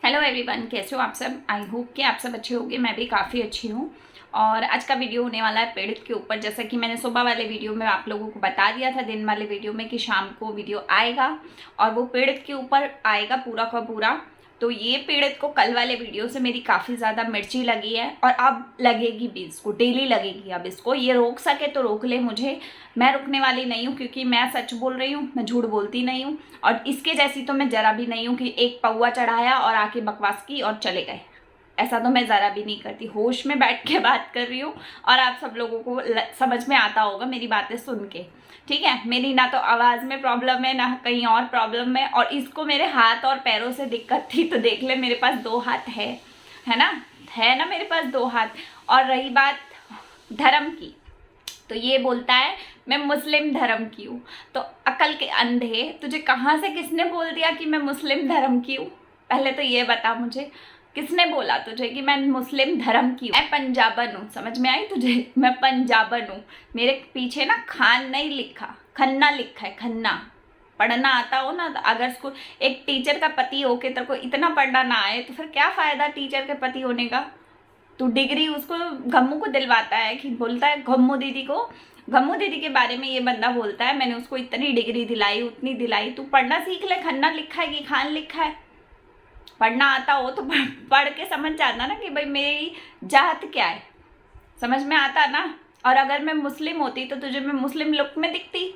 Hello everyone, कैसे हो आप सब। आई होप कि आप सब अच्छे होंगे। मैं भी काफ़ी अच्छी हूँ। और आज का वीडियो होने वाला है पीड़ित के ऊपर। जैसा कि मैंने सुबह वाले वीडियो में आप लोगों को बता दिया था, दिन वाले वीडियो में, कि शाम को वीडियो आएगा और वो पीड़ित के ऊपर आएगा पूरा का पूरा। तो ये पीड़ित को कल वाले वीडियो से मेरी काफ़ी ज़्यादा मिर्ची लगी है और अब लगेगी भी, इसको डेली लगेगी। अब इसको ये रोक सके तो रोक ले मुझे, मैं रुकने वाली नहीं हूँ, क्योंकि मैं सच बोल रही हूँ, मैं झूठ बोलती नहीं हूँ। और इसके जैसी तो मैं ज़रा भी नहीं हूँ कि एक पौवा चढ़ाया और आके बकवास की और चले गए। ऐसा तो मैं ज़रा भी नहीं करती, होश में बैठ के बात कर रही हूँ। और आप सब लोगों को समझ में आता होगा मेरी बातें सुन के, ठीक है। मेरी ना तो आवाज़ में प्रॉब्लम है, ना कहीं और प्रॉब्लम है। और इसको मेरे हाथ और पैरों से दिक्कत थी, तो देख ले मेरे पास 2 हाथ है ना, है ना, मेरे पास 2 हाथ। और रही बात धर्म की, तो ये बोलता है मैं मुस्लिम धर्म की हूँ। तो अकल के अंधे, तुझे कहाँ से किसने बोल दिया कि मैं मुस्लिम धर्म की हूँ? पहले तो ये बता मुझे, किसने बोला तुझे कि मैं मुस्लिम धर्म की हूँ? मैं पंजाबन हूँ, समझ में आई तुझे? मैं पंजाबन हूँ। मेरे पीछे ना खान नहीं लिखा, खन्ना लिखा है, खन्ना। पढ़ना आता हो ना, तो अगर उसको एक टीचर का पति हो के तेरे को इतना पढ़ना ना आए तो फिर क्या फ़ायदा टीचर के पति होने का? तू डिग्री उसको गम्मू को दिलवाता है, कि बोलता है गम्मू दीदी को, गम्मू दीदी के बारे में ये बंदा बोलता है मैंने उसको इतनी डिग्री दिलाई, उतनी दिलाई। तू पढ़ना सीख ले, खन्ना लिखा है कि खान लिखा है। पढ़ना आता हो तो पढ़ के समझ जाना ना कि भाई मेरी जात क्या है, समझ में आता ना। और अगर मैं मुस्लिम होती तो तुझे मैं मुस्लिम लुक में दिखती,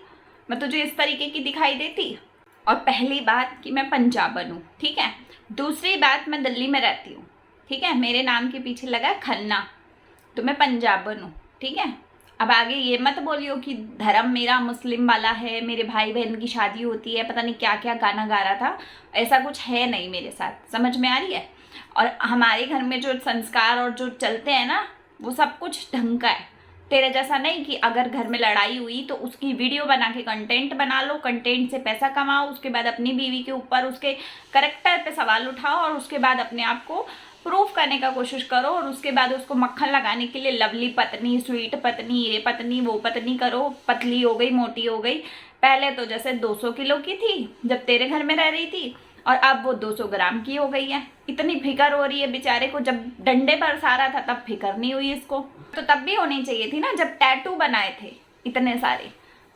मैं तुझे इस तरीके की दिखाई देती। और पहली बात कि मैं पंजाबन हूँ, ठीक है। दूसरी बात, मैं दिल्ली में रहती हूँ, ठीक है। मेरे नाम के पीछे लगा है खन्ना, तो मैं पंजाबन हूँ, ठीक है। अब आगे ये मत बोलियो कि धर्म मेरा मुस्लिम वाला है, मेरे भाई बहन की शादी होती है, पता नहीं क्या क्या गाना गा रहा था। ऐसा कुछ है नहीं मेरे साथ, समझ में आ रही है। और हमारे घर में जो संस्कार और जो चलते हैं ना, वो सब कुछ ढंग का है। तेरे जैसा नहीं कि अगर घर में लड़ाई हुई तो उसकी वीडियो बना के कंटेंट बना लो, कंटेंट से पैसा कमाओ, उसके बाद अपनी बीवी के ऊपर उसके करैक्टर पे सवाल उठाओ और उसके बाद अपने आप को प्रूफ करने का कोशिश करो, और उसके बाद उसको मक्खन लगाने के लिए लवली पत्नी, स्वीट पत्नी, ये पत्नी, वो पत्नी करो। पतली हो गई, मोटी हो गई। पहले तो जैसे 200 किलो की थी जब तेरे घर में रह रही थी, और अब वो 200 ग्राम की हो गई है। इतनी फिक्र हो रही है बेचारे को, जब डंडे बरसा रहा था तब फिक्र नहीं हुई इसको। तो तब भी होनी चाहिए थी ना, जब टैटू बनाए थे, इतने सारे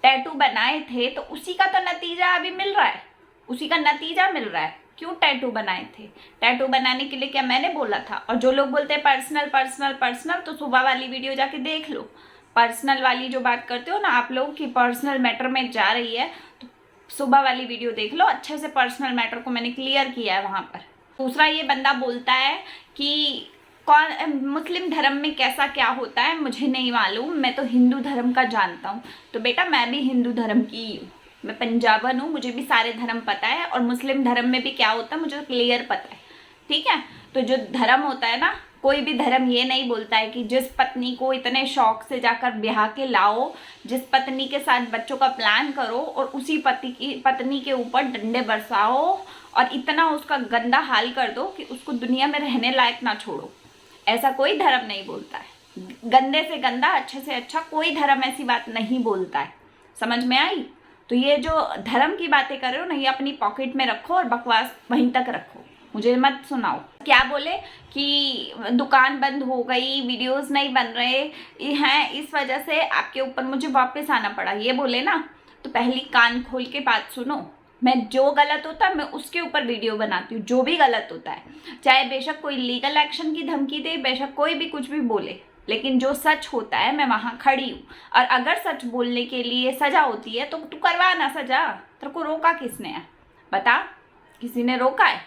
टैटू बनाए थे, तो उसी का तो नतीजा अभी मिल रहा है, उसी का नतीजा मिल रहा है। क्यों टैटू बनाए थे? टैटू बनाने के लिए क्या मैंने बोला था? और जो लोग बोलते हैं पर्सनल पर्सनल पर्सनल, तो सुबह वाली वीडियो जाके देख लो। पर्सनल वाली जो बात करते हो ना आप लोग कि पर्सनल मैटर में जा रही है, तो सुबह वाली वीडियो देख लो, अच्छे से पर्सनल मैटर को मैंने क्लियर किया है वहाँ पर। दूसरा, ये बंदा बोलता है कि कौन मुस्लिम धर्म में कैसा क्या होता है मुझे नहीं मालूम, मैं तो हिंदू धर्म का जानता हूँ। तो बेटा मैं भी हिंदू धर्म की हूँ, मैं पंजाबन हूँ, मुझे भी सारे धर्म पता है। और मुस्लिम धर्म में भी क्या होता है मुझे क्लियर पता है, ठीक है। तो जो धर्म होता है ना, कोई भी धर्म ये नहीं बोलता है कि जिस पत्नी को इतने शौक से जाकर ब्याह के लाओ, जिस पत्नी के साथ बच्चों का प्लान करो, और उसी पत्नी के ऊपर डंडे बरसाओ और इतना उसका गंदा हाल कर दो कि उसको दुनिया में रहने लायक ना छोड़ो। ऐसा कोई धर्म नहीं बोलता है। गंदे से गंदा, अच्छे से अच्छा कोई धर्म ऐसी बात नहीं बोलता है, समझ में आई? तो ये जो धर्म की बातें कर रहे हो ना, ये अपनी पॉकेट में रखो और बकवास वहीं तक रखो, मुझे मत सुनाओ। क्या बोले कि दुकान बंद हो गई, वीडियोस नहीं बन रहे हैं, इस वजह से आपके ऊपर मुझे वापस आना पड़ा, ये बोले ना। तो पहली कान खोल के बात सुनो। मैं जो गलत होता है मैं उसके ऊपर वीडियो बनाती हूँ, जो भी गलत होता है, चाहे बेशक कोई लीगल एक्शन की धमकी दे, बेशक कोई भी कुछ भी बोले, लेकिन जो सच होता है मैं वहाँ खड़ी हूँ। और अगर सच बोलने के लिए सजा होती है तो तू करवा ना सजा। तेरे को रोका किसने है? बता, किसी ने रोका है?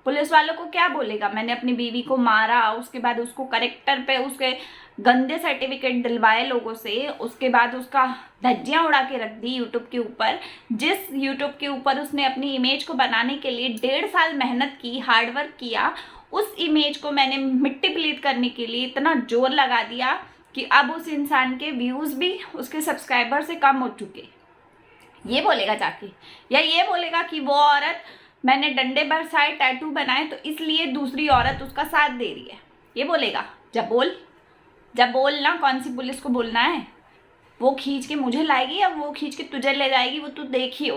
पुलिस वालों को क्या बोलेगा? मैंने अपनी बीवी को मारा, उसके बाद उसको करेक्टर पे उसके गंदे सर्टिफिकेट दिलवाए लोगों से, उसके बाद उसका धज्जियाँ उड़ा के रख दी यूट्यूब के ऊपर। जिस यूट्यूब के ऊपर उसने अपनी इमेज को बनाने के लिए 1.5 साल मेहनत की, हार्डवर्क किया, उस इमेज को मैंने मिट्टी प्लीत करने के लिए इतना जोर लगा दिया कि अब उस इंसान के व्यूज़ भी उसके सब्सक्राइबर से कम हो चुके। ये बोलेगा जाके? या ये बोलेगा कि वो औरत, मैंने डंडे बरसाए, टैटू बनाए, तो इसलिए दूसरी औरत उसका साथ दे रही है? ये बोलेगा? जब बोल ना, कौन सी पुलिस को बोलना है? वो खींच के मुझे लाएगी या वो खींच के तुझे ले जाएगी, वो तू देखियो,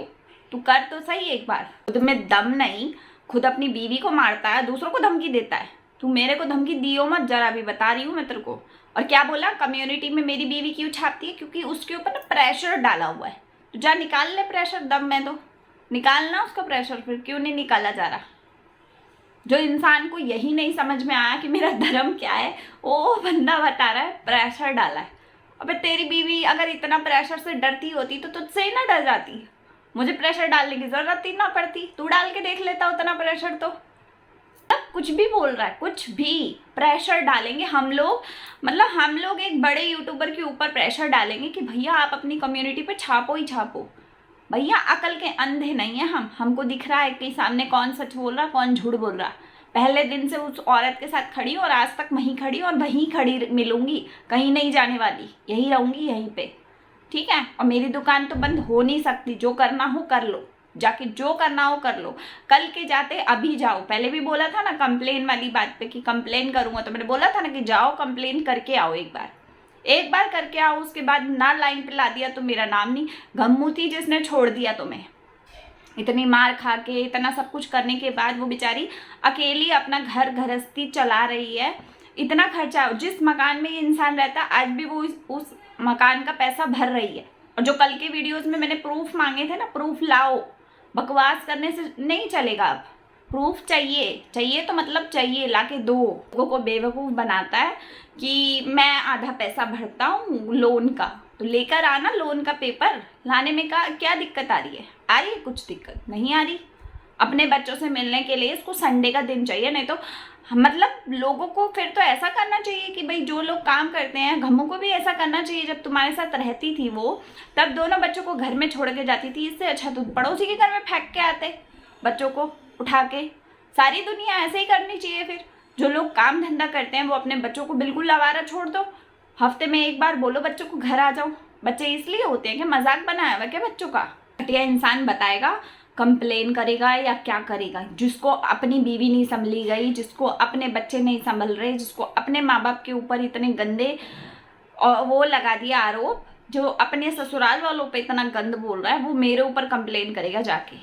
तू कर तो सही एक बार। तुम्हें दम नहीं, खुद अपनी बीवी को मारता है, दूसरों को धमकी देता है। तू मेरे को धमकी दियो मत, जरा भी बता रही हूँ मैं तेरे को। और क्या बोला, कम्युनिटी में मेरी बीवी क्यों छापती है? क्योंकि उसके ऊपर ना प्रेशर डाला हुआ है। तो जा निकाल ले प्रेशर, दम में तो निकालना उसका प्रेशर। फिर क्यों नहीं निकाला जा रहा? जो इंसान को यही नहीं समझ में आया कि मेरा धर्म क्या है, वो बंदा बता रहा है प्रेशर डाला है। अबे तेरी बीवी अगर इतना प्रेशर से डरती होती तो तुझसे ही ना डर जाती। मुझे प्रेशर डालने की जरूरत ही ना पड़ती, तू डाल के देख लेता उतना प्रेशर। तो कुछ भी बोल रहा है, कुछ भी प्रेशर डालेंगे हम लोग। मतलब हम लोग एक बड़े यूट्यूबर के ऊपर प्रेशर डालेंगे कि भैया आप अपनी कम्युनिटी पे छापो ही छापो। भैया अकल के अंधे नहीं है हम, हमको दिख रहा है कि सामने कौन सच बोल रहा कौन झूठ बोल रहा। पहले दिन से उस औरत के साथ खड़ी और आज तक वहीं खड़ी और वहीं खड़ी मिलूंगी, कहीं नहीं जाने वाली, यही रहूंगी यहीं पे, ठीक है। और मेरी दुकान तो बंद हो नहीं सकती, जो करना हो कर लो, जाके जो करना हो कर लो। कल के जाते अभी जाओ। पहले भी बोला था ना कंप्लेन वाली बात पे कि कंप्लेन करूंगा, तो मैंने बोला था ना कि जाओ कंप्लेन करके आओ, एक बार करके आओ। उसके बाद ना लाइन पे ला दिया तो मेरा नाम नहीं। गम्मू थी जिसने छोड़ दिया तुम्हें, इतनी मार खा के इतना सब कुछ करने के बाद वो बेचारी अकेली अपना घर गृहस्थी चला रही है। इतना खर्चा, जिस मकान में ये इंसान रहता आज भी वो उस मकान का पैसा भर रही है। और जो कल के वीडियोस में मैंने प्रूफ मांगे थे ना, प्रूफ लाओ। बकवास करने से नहीं चलेगा। अब प्रूफ चाहिए तो मतलब चाहिए, लाके दो। लोगों को बेवकूफ़ बनाता है कि मैं आधा पैसा भरता हूँ लोन का, तो लेकर आना लोन का पेपर। लाने में का क्या दिक्कत आ रही है? आ रही है कुछ दिक्कत? नहीं आ रही। अपने बच्चों से मिलने के लिए इसको संडे का दिन चाहिए, नहीं तो मतलब लोगों को फिर तो ऐसा करना चाहिए कि भाई जो लोग काम करते हैं, गम्मू को भी ऐसा करना चाहिए। जब तुम्हारे साथ रहती थी वो, तब दोनों बच्चों को घर में छोड़ के जाती थी। इससे अच्छा तो पड़ोसी के घर में फेंक के आते बच्चों को उठा के। सारी दुनिया ऐसे ही करनी चाहिए। फिर जो लोग काम धंधा करते हैं वो अपने बच्चों को बिल्कुल आवारा छोड़ दो। हफ्ते में एक बार बोलो बच्चों को घर आ जाओ। बच्चे इसलिए होते हैं कि मजाक बनाया हुआ क्या बच्चों का? घटिया इंसान बताएगा, कंप्लेन करेगा या क्या करेगा? जिसको अपनी बीवी नहीं संभली गई, जिसको अपने बच्चे नहीं संभल रहे, जिसको अपने माँ बाप के ऊपर इतने गंदे और वो लगा दिया आरोप, जो अपने ससुराल वालों पे इतना गंद बोल रहा है, वो मेरे ऊपर कंप्लेन करेगा जाके।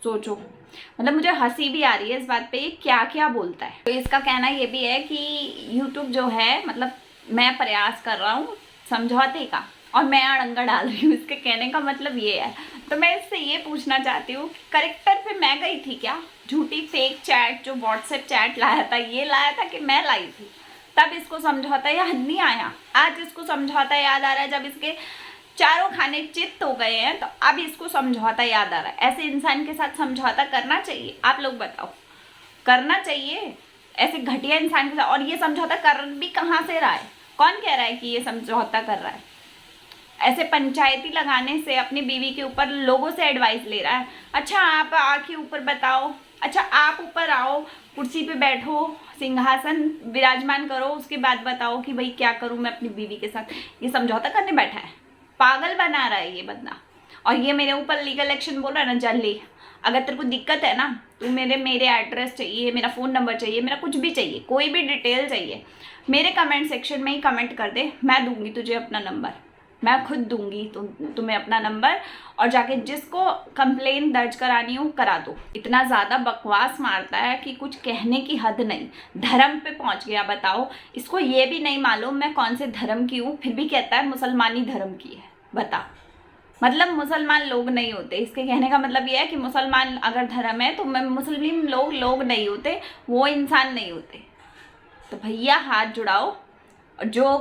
सोचो, मतलब मुझे हंसी भी आ रही है इस बात पे, क्या क्या बोलता है। तो इसका कहना ये भी है कि यूट्यूब जो है, मतलब मैं प्रयास कर रहा हूँ समझौते का और मैं अड़ंगा डाल रही हूँ। इसके कहने का मतलब ये है। तो मैं इससे ये पूछना चाहती हूँ कि करेक्टर पे मैं गई थी क्या? झूठी फेक चैट जो व्हाट्सएप चैट लाया था, ये लाया था कि मैं लाई थी? तब इसको समझौता याद नहीं आया। आज इसको समझौता याद आ रहा है, जब इसके चारों खाने चित्त हो गए हैं तो अब इसको समझौता याद आ रहा है। ऐसे इंसान के साथ समझौता करना चाहिए? आप लोग बताओ, करना चाहिए ऐसे घटिया इंसान के साथ? और ये समझौता कर भी कहाँ से रहा है? कौन कह रहा है कि ये समझौता कर रहा है? ऐसे पंचायती लगाने से अपनी बीवी के ऊपर लोगों से एडवाइस ले रहा है। अच्छा आप आके ऊपर बताओ, अच्छा आप ऊपर आओ, कुर्सी पे बैठो, सिंहासन विराजमान करो, उसके बाद बताओ कि भाई क्या करूं मैं अपनी बीवी के साथ। ये समझौता करने बैठा है, पागल बना रहा है ये बंदा। और ये मेरे ऊपर लीगल एक्शन बोल रहा है ना, जल ले। अगर तेरे को दिक्कत है ना, तो मेरे एड्रेस चाहिए, मेरा फ़ोन नंबर चाहिए, मेरा कुछ भी चाहिए, कोई भी डिटेल चाहिए, मेरे कमेंट सेक्शन में ही कमेंट कर दे। मैं दूंगी तुझे अपना नंबर, मैं खुद दूंगी तुम्हें अपना नंबर। और जाके जिसको कंप्लेन दर्ज करानी हो करा दो। इतना ज़्यादा बकवास मारता है कि कुछ कहने की हद नहीं। धर्म पे पहुंच गया। बताओ, इसको ये भी नहीं मालूम मैं कौन से धर्म की हूँ, फिर भी कहता है मुसलमानी धर्म की है। बता, मतलब मुसलमान लोग नहीं होते। इसके कहने का मतलब ये है कि मुसलमान अगर धर्म है तो मुस्लिम लोग नहीं होते, वो इंसान नहीं होते। तो भैया हाथ जुड़ाओ, जो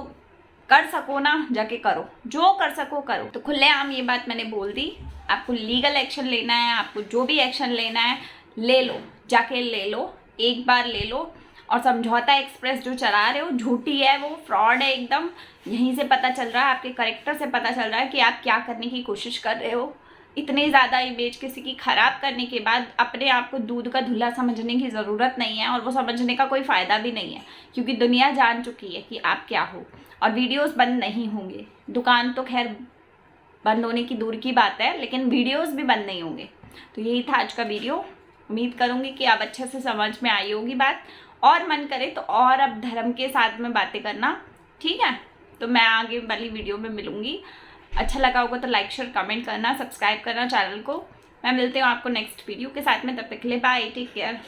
कर सको ना जाके करो, जो कर सको करो। तो खुलेआम ये बात मैंने बोल दी। आपको लीगल एक्शन लेना है, आपको जो भी एक्शन लेना है ले लो, जाके ले लो, एक बार ले लो। और समझौता एक्सप्रेस जो चला रहे हो झूठी है, वो फ्रॉड है एकदम। यहीं से पता चल रहा है, आपके करेक्टर से पता चल रहा है कि आप क्या करने की कोशिश कर रहे हो। इतनी ज़्यादा इमेज किसी की ख़राब करने के बाद अपने आप को दूध का धुला समझने की ज़रूरत नहीं है। और वो समझने का कोई फ़ायदा भी नहीं है, क्योंकि दुनिया जान चुकी है कि आप क्या हो। और वीडियोस बंद नहीं होंगे। दुकान तो खैर बंद होने की दूर की बात है, लेकिन वीडियोस भी बंद नहीं होंगे। तो यही था आज का वीडियो। उम्मीद करूँगी कि आप अच्छे से समझ में आई होगी बात। और मन करे तो और अब धर्म के साथ में बातें करना, ठीक है? तो मैं आगे वाली वीडियो में मिलूँगी। अच्छा लगा होगा तो लाइक शेयर कमेंट करना, सब्सक्राइब करना चैनल को। मैं मिलती हूँ आपको नेक्स्ट वीडियो के साथ में, तब तक के लिए बाय, टेक केयर।